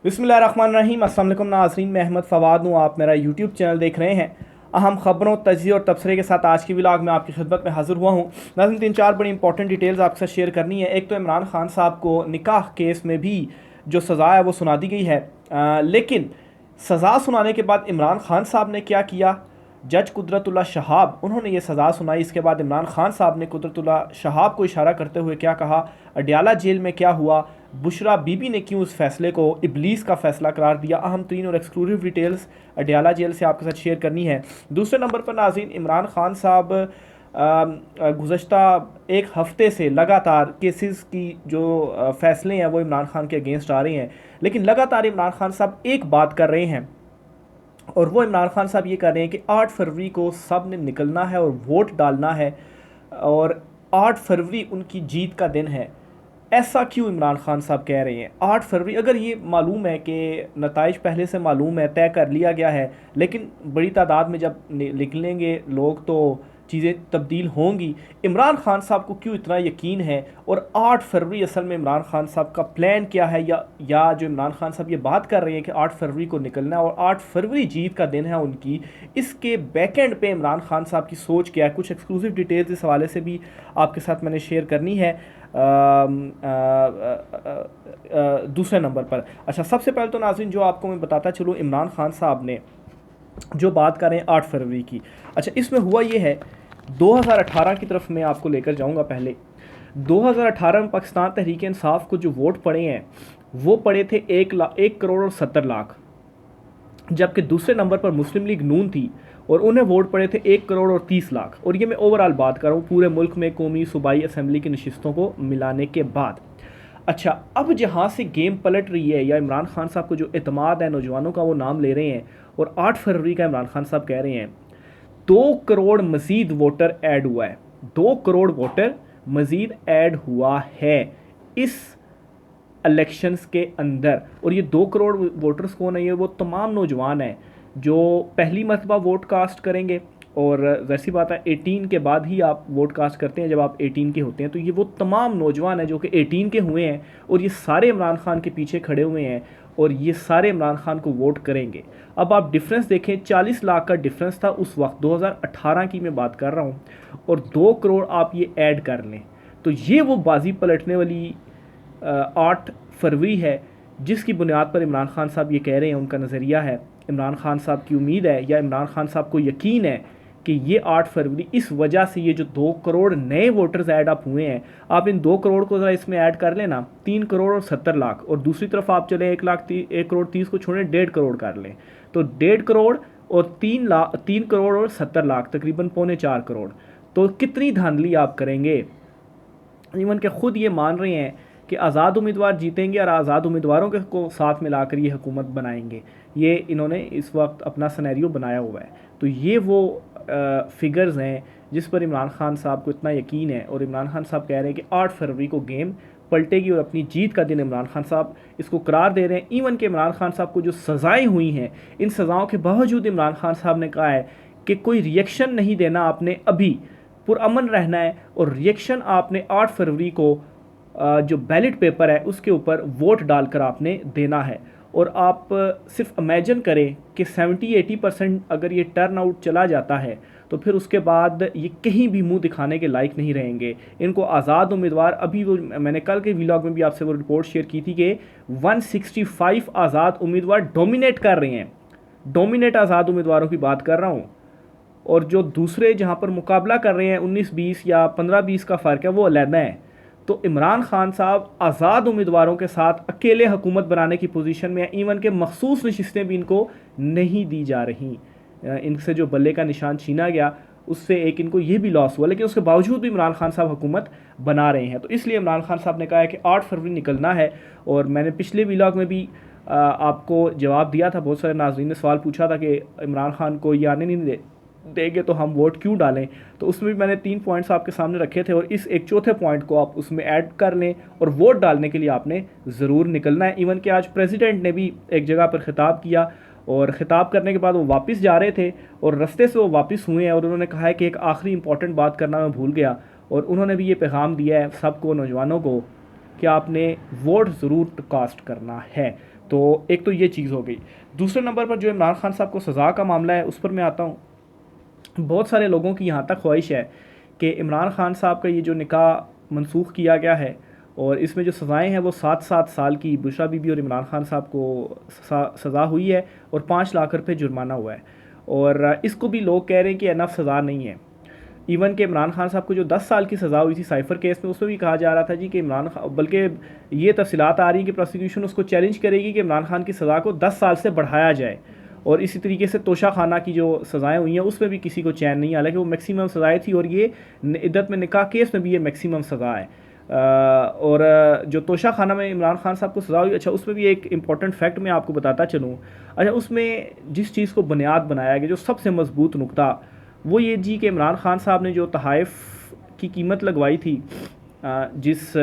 बिस्मिल्लाहिर्रहमानिर्रहीम। अस्सलाम वालेकुम नाज़रीन, मैं अहमद फ़वाद हूँ। आप मेरा यूट्यूब चैनल देख रहे हैं। अहम ख़बरों, तजिए और तबसरे के साथ आज की व्लॉग में आपकी खिदमत में हाज़िर हुआ हूँ। नाज़रीन, 3-4 बड़ी इंपॉर्टेंट डिटेल्स आपके साथ शेयर करनी है। एक तो इमरान खान साहब को निकाह केस में भी जो सज़ा है वो सुना दी गई है, लेकिन सज़ा सुनाने के बाद इमरान खान साहब ने क्या किया, जज कुदरतुल्लाह शहाब उन्होंने ये सज़ा सुनाई। इसके बाद इमरान खान साहब ने कुदरतुल्लाह शहाब को इशारा करते हुए क्या कहा, अडयाला जेल में क्या हुआ, बुशरा बीबी ने क्यों उस फैसले को इबलीस का फैसला करार दिया। अहम तीन और एक्सक्लूसिव डिटेल्स अडयाला जेल से आपके साथ शेयर करनी है। दूसरे नंबर पर नाज़रीन, इमरान खान साहब गुज़श्ता एक हफ़्ते से लगातार केसेस की जो फ़ैसले हैं वो इमरान खान के अगेंस्ट आ रहे हैं, लेकिन लगातार इमरान खान साहब एक बात कर रहे हैं, और वो इमरान खान साहब ये कर रहे हैं कि 8 फरवरी को सब ने निकलना है और वोट डालना है, और 8 फरवरी उनकी जीत का दिन है। ऐसा क्यों इमरान खान साहब कह रहे हैं? 8 फरवरी, अगर ये मालूम है कि नताइज पहले से मालूम है, तय कर लिया गया है, लेकिन बड़ी तादाद में जब निकलेंगे लोग तो चीज़ें तब्दील होंगी। इमरान खान साहब को क्यों इतना यकीन है, और 8 फरवरी असल में इमरान खान साहब का प्लान क्या है, या जो इमरान खान साहब ये बात कर रहे हैं कि 8 फरवरी को निकलना है और 8 फरवरी जीत का दिन है उनकी, इसके बैकएंड पे इमरान खान साहब की सोच क्या है? कुछ एक्सक्लूसिव डिटेल्स इस हवाले से भी आपके साथ मैंने शेयर करनी है दूसरे नंबर पर। अच्छा, सबसे पहले तो नाज़रीन जो आपको मैं बताता चलूँ, इमरान खान साहब ने जो बात कर रहे हैं 8 फरवरी की, अच्छा इसमें हुआ ये है, 2018 की तरफ मैं आपको लेकर जाऊंगा। पहले 2018 में पाकिस्तान तहरीक इंसाफ को जो वोट पड़े हैं वो पड़े थे 1 करोड़ और 70 लाख, जबकि दूसरे नंबर पर मुस्लिम लीग नून थी और उन्हें वोट पड़े थे 1 करोड़ और 30 लाख। और ये मैं ओवरऑल बात कर रहा हूँ पूरे मुल्क में कौमी सूबाई असम्बली की नशिस्तों को मिलाने के बाद। अच्छा, अब जहाँ से गेम पलट रही है, या इमरान खान साहब को जो एतमाद है नौजवानों का वो नाम ले रहे हैं, और 8 फरवरी का इमरान खान साहब कह रहे हैं 2 करोड़ मज़ीद वोटर ऐड हुआ है, 2 करोड़ वोटर मज़ीद ऐड हुआ है इस इलेक्शंस के अंदर। और ये 2 करोड़ वोटर्स कौन है? ये वो तमाम नौजवान हैं जो पहली मरतबा वोट कास्ट करेंगे, और वैसी बात है 18 के बाद ही आप वोट कास्ट करते हैं, जब आप 18 के होते हैं। तो ये वो तमाम नौजवान हैं जो कि 18 के हुए हैं, और ये सारे इमरान खान के पीछे खड़े हुए हैं, और ये सारे इमरान खान को वोट करेंगे। अब आप डिफरेंस देखें, 40 लाख का डिफरेंस था उस वक्त, 2018 की मैं बात कर रहा हूँ, और 2 करोड़ आप ये ऐड कर लें, तो ये वो बाजी पलटने वाली 8 फरवरी है जिसकी बुनियाद पर इमरान खान साहब ये कह रहे हैं, उनका नज़रिया है। इमरान खान साहब की उम्मीद है, या इमरान खान साहब को यकीन है कि ये 8 फरवरी, इस वजह से ये जो 2 करोड़ नए वोटर्स ऐड अप हुए हैं, आप इन 2 करोड़ को ज़रा इसमें ऐड कर लेना, 3 करोड़ और 70 लाख, और दूसरी तरफ आप चले 1 करोड़ 30 को छोड़ें, 1.5 करोड़ कर लें, तो 1.5 करोड़ और 3 करोड़ और 70 लाख, तकरीबन 3.25 करोड़। तो कितनी धांधली आप करेंगे? इवन के खुद ये मान रहे हैं कि आज़ाद उम्मीदवार जीतेंगे और आज़ाद उम्मीदवारों के को साथ मिलाकर ये हुकूमत बनाएंगे। ये इन्होंने इस वक्त अपना सिनेरियो बनाया हुआ है। तो ये वो फिगर्स हैं जिस पर इमरान खान साहब को इतना यकीन है, और इमरान खान साहब कह रहे हैं कि 8 फरवरी को गेम पलटेगी और अपनी जीत का दिन इमरान खान साहब इसको करार दे रहे हैं। इवन के इमरान खान साहब को जो सज़ाएँ हुई हैं, इन सज़ाओं के बावजूद इमरान खान साहब ने कहा है कि कोई रिएक्शन नहीं देना आपने, अभी पुरअमन रहना है, और रिएक्शन आपने 8 फरवरी को जो बैलेट पेपर है उसके ऊपर वोट डालकर आपने देना है। और आप सिर्फ इमेजिन करें कि 70-80% अगर ये टर्न आउट चला जाता है, तो फिर उसके बाद ये कहीं भी मुंह दिखाने के लायक नहीं रहेंगे। इनको आज़ाद उम्मीदवार, अभी वो मैंने कल के व्लॉग में भी आपसे वो रिपोर्ट शेयर की थी कि 165 आज़ाद उम्मीदवार डोमिनेट कर रहे हैं, डोमिनेट आज़ाद उम्मीदवारों की बात कर रहा हूँ। और जो दूसरे जहाँ पर मुकाबला कर रहे हैं 19-20 या 15-20 का फ़र्क है, वो अलहदा है। तो इमरान खान साहब आज़ाद उम्मीदवारों के साथ अकेले हुकूमत बनाने की पोजीशन में है। इवन के मखसूस नशिस्तें भी इनको नहीं दी जा रही, इनसे जो बल्ले का निशान छीना गया उससे एक इनको ये भी लॉस हुआ, लेकिन उसके बावजूद भी इमरान खान साहब हुकूमत बना रहे हैं। तो इसलिए इमरान खान साहब ने कहा है कि 8 फरवरी निकलना है। और मैंने पिछले व्लॉग में भी आपको जवाब दिया था, बहुत सारे नाज़रीन ने सवाल पूछा था कि इमरान खान को ये आने नहीं देंगे तो हम वोट क्यों डालें। तो उसमें भी मैंने 3 पॉइंट्स आपके सामने रखे थे, और इस एक चौथे पॉइंट को आप उसमें ऐड कर लें, और वोट डालने के लिए आपने ज़रूर निकलना है। इवन कि आज प्रेसिडेंट ने भी एक जगह पर ख़िताब किया, और ख़िताब करने के बाद वो वापस जा रहे थे और रास्ते से वो वापस हुए हैं, और उन्होंने कहा है कि एक आखिरी इंपॉर्टेंट बात करना मैं भूल गया। और उन्होंने भी ये पैगाम दिया है सबको, नौजवानों को, कि आपने वोट ज़रूर कास्ट करना है। तो एक तो ये चीज़ हो गई। दूसरे नंबर पर जो इमरान खान साहब को सज़ा का मामला है उस पर मैं आता हूँ। बहुत सारे लोगों की यहाँ तक ख्वाहिश है कि इमरान खान साहब का ये जो निकाह मनसूख किया गया है और इसमें जो सज़ाएं हैं वो 7-7 साल की बुशरा बीबी और इमरान खान साहब को सज़ा हुई है और 5 लाख रुपये जुर्माना हुआ है। और इसको भी लोग कह रहे हैं कि एनफ सज़ा नहीं है। इवन के इमरान खान साहब को जो 10 साल की सज़ा हुई थी साइफ़र केस में, उसमें भी कहा जा रहा था जी कि इमरान खान, बल्कि ये तफसीलात आ रही कि प्रोसिक्यूशन उसको चैलेंज करेगी कि इमरान खान की सज़ा को 10 साल से बढ़ाया जाए। और इसी तरीके से तोशा खाना की जो सज़ाएँ हुई हैं उसमें भी किसी को चैन नहीं, हालांकि वो मैक्सिमम सज़ाएँ थी और ये इद्दत में निकाह केस में भी ये मैक्सिमम सज़ा है। और जो तोशा खाना में इमरान खान साहब को सज़ा हुई, अच्छा उसमें भी एक इम्पॉर्टेंट फैक्ट मैं आपको बताता चलूँ। अच्छा उसमें जिस चीज़ को बुनियाद बनाया गया, जो सबसे मजबूत नुकता, वो ये जी कि इमरान खान साहब ने जो तहाइफ़ की कीमत लगवाई थी, जिस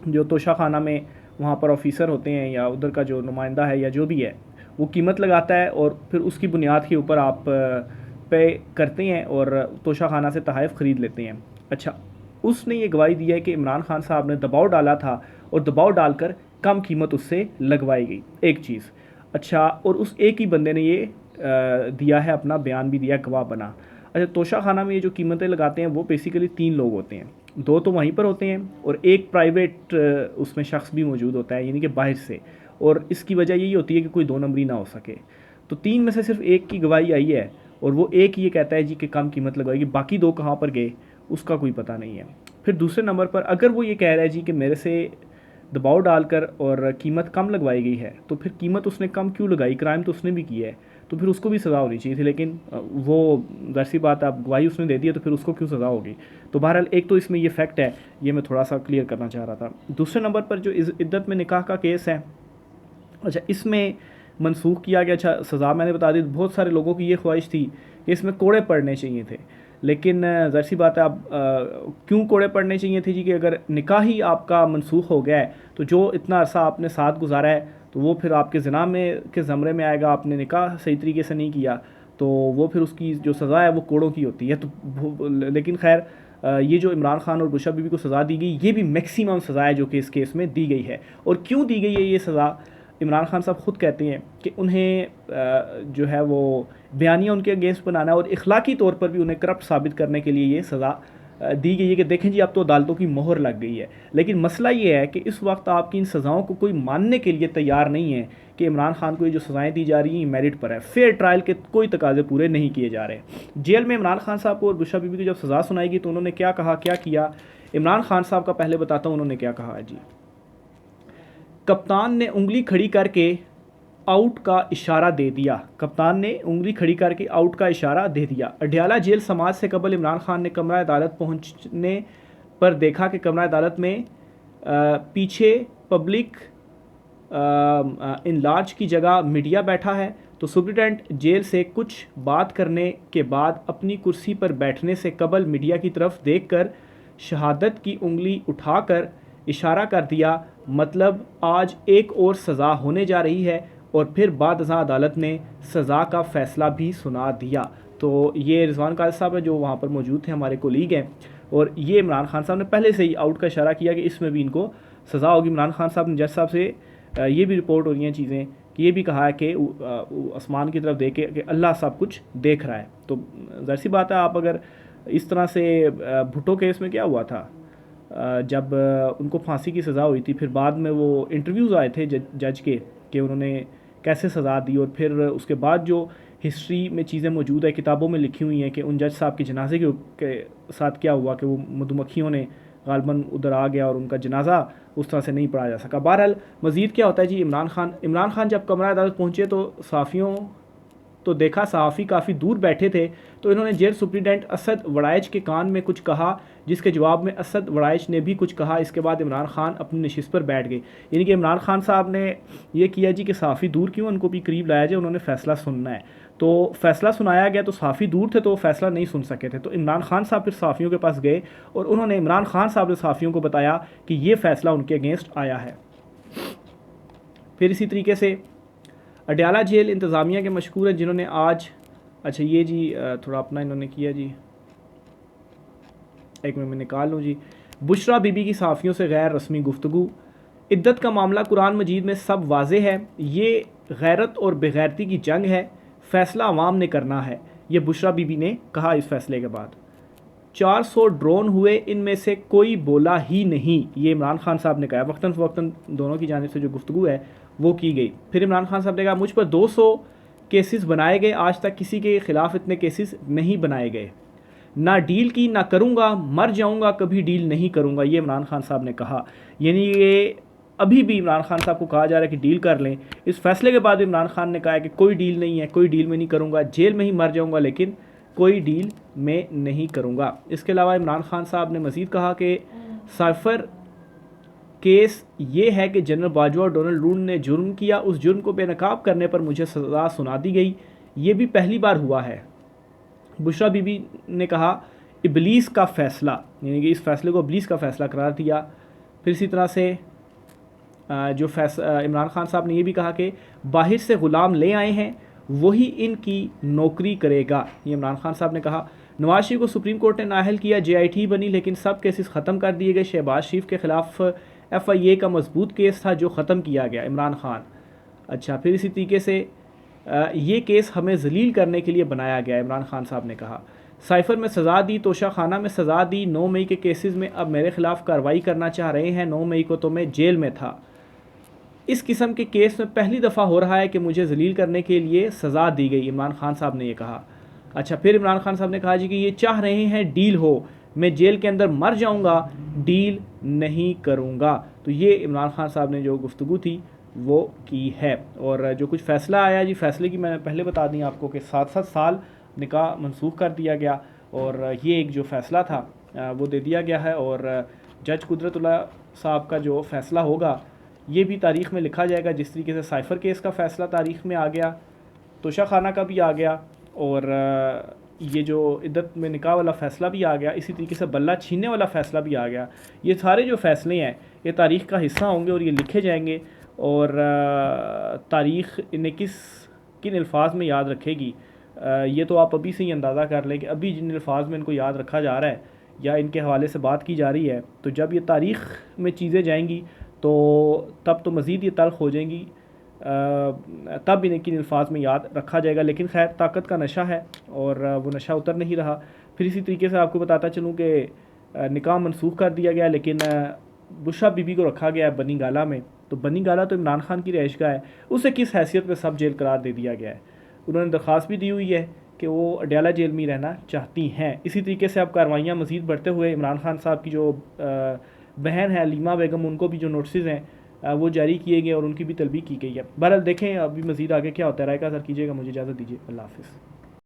जो तोशा खाना में वहाँ पर ऑफिसर होते हैं या उधर का जो नुमाइंदा है या जो भी है, वो कीमत लगाता है और फिर उसकी बुनियाद के ऊपर आप पे करते हैं और तोशा खाना से तहाइफ़ ख़रीद लेते हैं। अच्छा उसने ये गवाही दी है कि इमरान खान साहब ने दबाव डाला था और दबाव डालकर कम कीमत उससे लगवाई गई, एक चीज़। अच्छा और उस एक ही बंदे ने ये दिया है, अपना बयान भी दिया, गवाह बना। अच्छा तोशा खाना में ये जो कीमतें लगाते हैं वो बेसिकली 3 लोग होते हैं, 2 तो वहीं पर होते हैं और एक प्राइवेट उसमें शख्स भी मौजूद होता है, यानी कि बाहर से। और इसकी वजह यही होती है कि कोई 2 नंबरी ना हो सके। तो 3 में से सिर्फ एक की गवाही आई है और वो एक ये कहता है जी कि कम कीमत लगवाएगी, बाकी 2 कहाँ पर गए उसका कोई पता नहीं है। फिर दूसरे नंबर पर अगर वो ये कह रहा है जी कि मेरे से दबाव डालकर और कीमत कम लगवाई गई है, तो फिर कीमत उसने कम क्यों लगाई, क्राइम तो उसने भी किया है, तो फिर उसको भी सज़ा होनी चाहिए थी। लेकिन वो ज़ाहिर बात है, अब गवाही उसने दे दी है तो फिर उसको क्यों सज़ा होगी। तो बहरहाल एक तो इसमें ये फैक्ट है, ये मैं थोड़ा सा क्लियर करना चाह रहा था। दूसरे नंबर पर जो इद्दत में निकाह का केस है, अच्छा इसमें मनसूख किया गया। अच्छा सज़ा मैंने बता दी, बहुत सारे लोगों की ये ख्वाहिश थी कि इसमें कोड़े पड़ने चाहिए थे, लेकिन ज़ाहिर सी बात है अब क्यों कोड़े पड़ने चाहिए थे जी कि अगर निकाह ही आपका मनसूख हो गया है तो जो इतना अरसा आपने साथ गुजारा है तो वो फिर आपके ज़िना में के ज़मरे में आएगा। आपने निकाह सही तरीके से नहीं किया तो वो फिर उसकी जो सज़ा है वो कोड़ों की होती है। तो लेकिन खैर ये जो इमरान खान और बुशरा बीबी को सज़ा दी गई, ये भी मैक्सिमम सज़ा है जो कि इस केस में दी गई है। और क्यों दी गई है ये सज़ा, इमरान खान साहब ख़ुद कहते हैं कि उन्हें जो है वो बयानियाँ उनके अगेंस्ट बनाना और इखलाकी तौर पर भी उन्हें करप्ट साबित करने के लिए ये सज़ा दी गई है कि देखें जी अब तो अदालतों की मोहर लग गई है। लेकिन मसला ये है कि इस वक्त आपकी इन सज़ाओं को कोई मानने के लिए तैयार नहीं है कि इमरान खान को ये जो सज़ाएँ दी जा रही हैं मेरिट पर है, फेयर ट्रायल के कोई तकाजे पूरे नहीं किए जा रहे। जेल में इमरान खान साहब को और बुशरा बीबी को जब सज़ा सुनाई गई तो उन्होंने क्या कहा, क्या किया, इमरान खान साहब का पहले बताता हूँ उन्होंने क्या कहा जी। कप्तान ने उंगली खड़ी करके आउट का इशारा दे दिया, कप्तान ने उंगली खड़ी करके आउट का इशारा दे दिया। अडयाला जेल समाज से कबल इमरान खान ने कमरा अदालत पहुंचने पर देखा कि कमरा अदालत में पीछे पब्लिक इन लार्ज की जगह मीडिया बैठा है। तो सुप्रिटेंडेंट जेल से कुछ बात करने के बाद अपनी कुर्सी पर बैठने से कबल मीडिया की तरफ देखकर शहादत की उंगली उठाकर इशारा कर दिया, मतलब आज एक और सज़ा होने जा रही है। और फिर बाद अदालत ने सज़ा का फ़ैसला भी सुना दिया। तो ये रिजवान कादिर साहब है जो वहाँ पर मौजूद थे, हमारे कोलीग हैं, और ये इमरान खान साहब ने पहले से ही आउट का इशारा किया कि इसमें भी इनको सज़ा होगी। इमरान खान साहब ने जज साहब से ये भी रिपोर्ट हो रही हैं चीज़ें कि ये भी कहा है कि आसमान की तरफ देख के कि अल्लाह सब कुछ देख रहा है। तो ज़ाहिर सी बात है, आप अगर इस तरह से भुट्टो केस में क्या हुआ था, जब उनको फांसी की सज़ा हुई थी, फिर बाद में वो इंटरव्यूज़ आए थे जज के कि उन्होंने कैसे सज़ा दी, और फिर उसके बाद जो हिस्ट्री में चीज़ें मौजूद है, किताबों में लिखी हुई हैं कि उन जज साहब के जनाजे के साथ क्या हुआ कि वो मधुमक्खियों ने गालबन उधर आ गया और उनका जनाजा उस तरह से नहीं पढ़ा जा सका। बहरहाल मज़ीद क्या होता है जी, इमरान खान जब कमरा अदालत पहुँचे तो सहाफ़ियों तो देखा सहाफ़ी काफ़ी दूर बैठे थे, तो इन्होंने जेल सुप्रिटेंडेंट असद वड़ाइच के कान में कुछ कहा, जिसके जवाब में असद वड़ाइच ने भी कुछ कहा। इसके बाद इमरान खान अपनी नशिस्त पर बैठ गए। यानी कि इमरान खान साहब ने यह किया जी कि सहाफ़ी दूर क्यों, उनको भी करीब लाया जाए, उन्होंने फ़ैसला सुनना है। तो फ़ैसला सुनाया गया तो सहाफ़ी दूर थे तो फ़ैसला नहीं सुन सके थे, तो इमरान खान साहब फिर सहाफ़ियों के पास गए और उन्होंने इमरान खान साहब ने सहाफ़ियों को बताया कि ये फ़ैसला उनके अगेंस्ट आया है। फिर इसी तरीके से अडयाला जेल इंतज़ामिया के मशकूर हैं जिन्होंने आज, अच्छा ये जी थोड़ा अपना इन्होंने किया जी, एक मिनट में निकाल लूँ जी। बुशरा बीबी की सहाफ़ियों से गैर रस्मी गुफ्तगू, इद्दत का मामला कुरान मजीद में सब वाज़े है, ये गैरत और बेगैरती की जंग है, फ़ैसला अवाम ने करना है। ये बुशरा बीबी ने कहा इस फैसले के बाद। 400 ड्रोन हुए, इनमें से कोई बोला ही नहीं, ये इमरान खान साहब ने कहा। वक्तन फ़वक्तन दोनों की जानिब से जो गुफ्तगू है वो की गई। फिर इमरान खान साहब ने कहा मुझ पर 200 केसेस बनाए गए, आज तक किसी के ख़िलाफ़ इतने केसेस नहीं बनाए गए। ना डील की, ना करूँगा, मर जाऊँगा, कभी डील नहीं करूँगा, ये इमरान खान साहब ने कहा। यानी ये अभी भी इमरान खान साहब को कहा जा रहा है कि डील कर लें। इस फैसले के बाद इमरान खान ने कहा है कि कोई डील नहीं है, कोई डील में नहीं करूँगा, जेल में ही मर जाऊँगा, लेकिन कोई डील में नहीं करूँगा। इसके अलावा इमरान खान साहब ने मज़ीद कहा कि साइफर केस ये है कि जनरल बाजवा और डोनाल्ड लून ने जुर्म किया, उस जुर्म को बेनकाब करने पर मुझे सज़ा सुना दी गई, ये भी पहली बार हुआ है। बुशरा बीबी ने कहा इबलीस का फ़ैसला, यानी कि इस फैसले को इबलीस का फ़ैसला करार दिया। फिर इसी तरह से जो इमरान खान साहब ने ये भी कहा कि बाहर से ग़ुलाम ले आए हैं, वही इनकी नौकरी करेगा, ये इमरान खान साहब ने कहा। नवाज शरीफ को सुप्रीम कोर्ट ने नाअहल किया, JIT बनी, लेकिन सब केसेस ख़त्म कर दिए गए। शहबाज शरीफ के ख़िलाफ़ FIA का मजबूत केस था जो ख़त्म किया गया, इमरान खान। अच्छा, फिर इसी तरीके से ये केस हमें जलील करने के लिए बनाया गया, इमरान खान साहब ने कहा। साइफर में सज़ा दी, तोशा खाना में सज़ा दी, 9 मई के केसेस में अब मेरे ख़िलाफ़ कार्रवाई करना चाह रहे हैं, 9 मई को तो मैं जेल में था। इस किस्म के केस में पहली दफ़ा हो रहा है कि मुझे जलील करने के लिए सज़ा दी गई, इमरान खान साहब ने ये कहा। अच्छा, फिर इमरान खान साहब ने कहा जी कि ये चाह रहे हैं डील हो, मैं जेल के अंदर मर जाऊंगा, डील नहीं करूंगा। तो ये इमरान खान साहब ने जो गुफ्तगू थी वो की है। और जो कुछ फ़ैसला आया जी, फ़ैसले की मैंने पहले बता दी आपको कि 7-7 साल निकाह मनसूख कर दिया गया, और ये एक जो फ़ैसला था वो दे दिया गया है। और जज कुदरतुल्लाह साहब का जो फ़ैसला होगा ये भी तारीख़ में लिखा जाएगा, जिस तरीके से साइफ़र केस का फ़ैसला तारीख़ में आ गया, तोशा खाना का भी आ गया, और ये जो इद्दत में निकाह वाला फ़ैसला भी आ गया, इसी तरीके से बल्ला छीनने वाला फ़ैसला भी आ गया। ये सारे जो फ़ैसले हैं ये तारीख़ का हिस्सा होंगे और ये लिखे जाएंगे, और तारीख़ इन्हें किन अल्फाज में याद रखेगी, ये तो आप अभी से ही अंदाज़ा कर लें कि अभी जिन अल्फाज में इनको याद रखा जा रहा है या इनके हवाले से बात की जा रही है, तो जब ये तारीख़ में चीज़ें जाएंगी तो तब तो मज़ीद ये तल्ख़ हो जाएंगी, तब इन्हें किन अल्फाज में याद रखा जाएगा। लेकिन खैर, ताकत का नशा है और वो नशा उतर नहीं रहा। फिर इसी तरीके से आपको बताता चलूँ कि निकाह मनसूख कर दिया गया, लेकिन बुशरा बीबी को रखा गया है बनी गाला में। तो बनी गाला तो इमरान खान की रिहाइशगाह है, उसे किस हैसियत में सब जेल करार दे दिया गया है। उन्होंने दरख्वास्त भी दी हुई है कि वो अडयाला जेल में रहना चाहती हैं। इसी तरीके से अब कार्रवाइयाँ मज़ीद बढ़ते हुए इमरान खान साहब की जो बहन है लीमा बेगम, उनको भी जो नोटिस हैं वो जारी किए गए और उनकी भी तलबी की गई है। बहरहाल देखें अभी मज़ीद आगे क्या होता है। राय का असर कीजिएगा। मुझे इजाज़त दीजिए। अल्लाह हाफ़िज़।